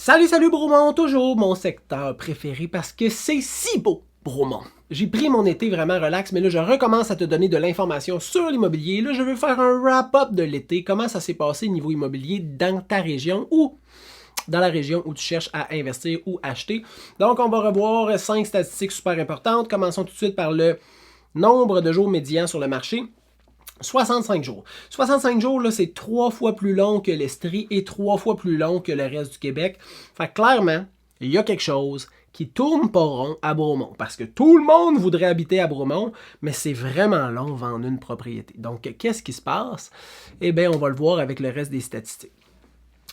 Salut Bromont, toujours mon secteur préféré parce que c'est si beau, Bromont. J'ai pris mon été vraiment relax, mais là je recommence à te donner de l'information sur l'immobilier. Là je veux faire un wrap-up de l'été, comment ça s'est passé niveau immobilier dans ta région ou dans la région où tu cherches à investir ou acheter. Donc on va revoir 5 statistiques super importantes. Commençons tout de suite par le nombre de jours médians sur le marché. 65 jours. 65 jours, là, c'est 3 fois plus long que l'Estrie et 3 fois plus long que le reste du Québec. Fait que clairement, il y a quelque chose qui tourne pas rond à Bromont. Parce que tout le monde voudrait habiter à Bromont, mais c'est vraiment long vendre une propriété. Donc, qu'est-ce qui se passe? Eh bien, on va le voir avec le reste des statistiques.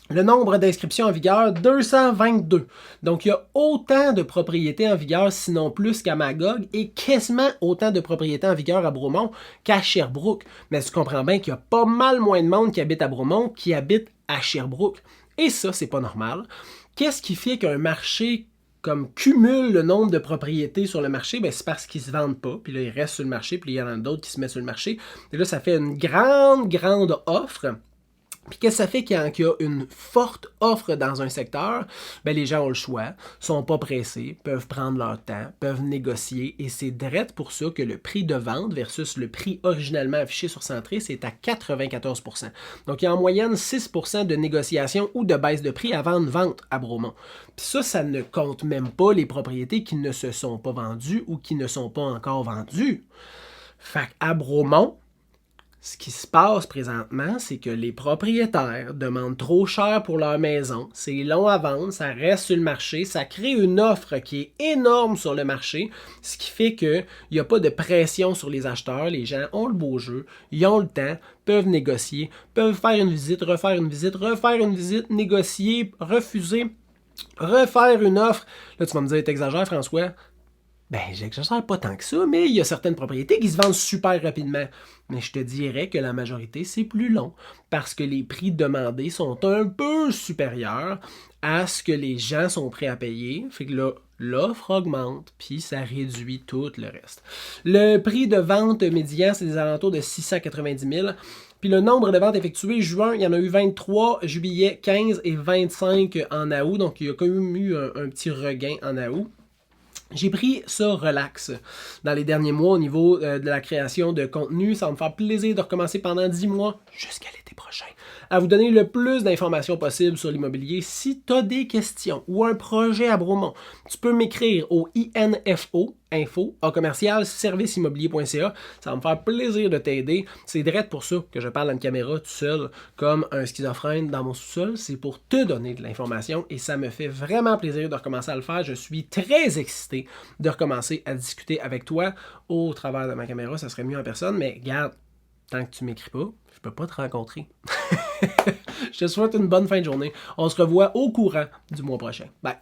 Le nombre d'inscriptions en vigueur, 222. Donc, il y a autant de propriétés en vigueur, sinon plus qu'à Magog, et quasiment autant de propriétés en vigueur à Bromont qu'à Sherbrooke. Mais tu comprends bien qu'il y a pas mal moins de monde qui habite à Bromont qui habite à Sherbrooke. Et ça, c'est pas normal. Qu'est-ce qui fait qu'un marché comme cumule le nombre de propriétés sur le marché? Ben, c'est parce qu'ils se vendent pas, puis là, ils restent sur le marché, puis il y en a d'autres qui se mettent sur le marché. Et là, ça fait une grande offre. Puis qu'est-ce que ça fait quand il y a une forte offre dans un secteur? Ben, les gens ont le choix, sont pas pressés, peuvent prendre leur temps, peuvent négocier, et c'est direct pour ça que le prix de vente versus le prix originalement affiché sur Centris est à 94%. Donc il y a en moyenne 6% de négociation ou de baisse de prix avant une vente à Bromont. Puis ça ne compte même pas les propriétés qui ne se sont pas vendues ou qui ne sont pas encore vendues. Fait qu'à Bromont, ce qui se passe présentement, c'est que les propriétaires demandent trop cher pour leur maison. C'est long à vendre, ça reste sur le marché, ça crée une offre qui est énorme sur le marché, ce qui fait qu'il n'y a pas de pression sur les acheteurs. Les gens ont le beau jeu, ils ont le temps, peuvent négocier, peuvent faire une visite, refaire une visite, négocier, refuser, refaire une offre. Là, tu vas me dire, t'exagères, François? Ben, j'exagère pas tant que ça, mais il y a certaines propriétés qui se vendent super rapidement. Mais je te dirais que la majorité, c'est plus long, parce que les prix demandés sont un peu supérieurs à ce que les gens sont prêts à payer. Fait que là, l'offre augmente, puis ça réduit tout le reste. Le prix de vente médian, c'est des alentours de 690 000. Puis le nombre de ventes effectuées, juin, il y en a eu 23, juillet 15 et 25 en août. Donc, il y a quand même eu un petit regain en août. J'ai pris ça relax dans les derniers mois au niveau de la création de contenu. Ça va me faire plaisir de recommencer pendant 10 mois jusqu'à l'été prochain à vous donner le plus d'informations possible sur l'immobilier. Si tu as des questions ou un projet à Bromont, tu peux m'écrire au info@serviceimmobilier.ca. Ça va me faire plaisir de t'aider. C'est direct pour ça que je parle à une caméra tout seul comme un schizophrène dans mon sous-sol. C'est pour te donner de l'information et ça me fait vraiment plaisir de recommencer à le faire. Je suis très excité de recommencer à discuter avec toi au travers de ma caméra. Ça serait mieux en personne, mais regarde, tant que tu m'écris pas, je peux pas te rencontrer. Je te souhaite une bonne fin de journée. On se revoit au courant du mois prochain. Bye!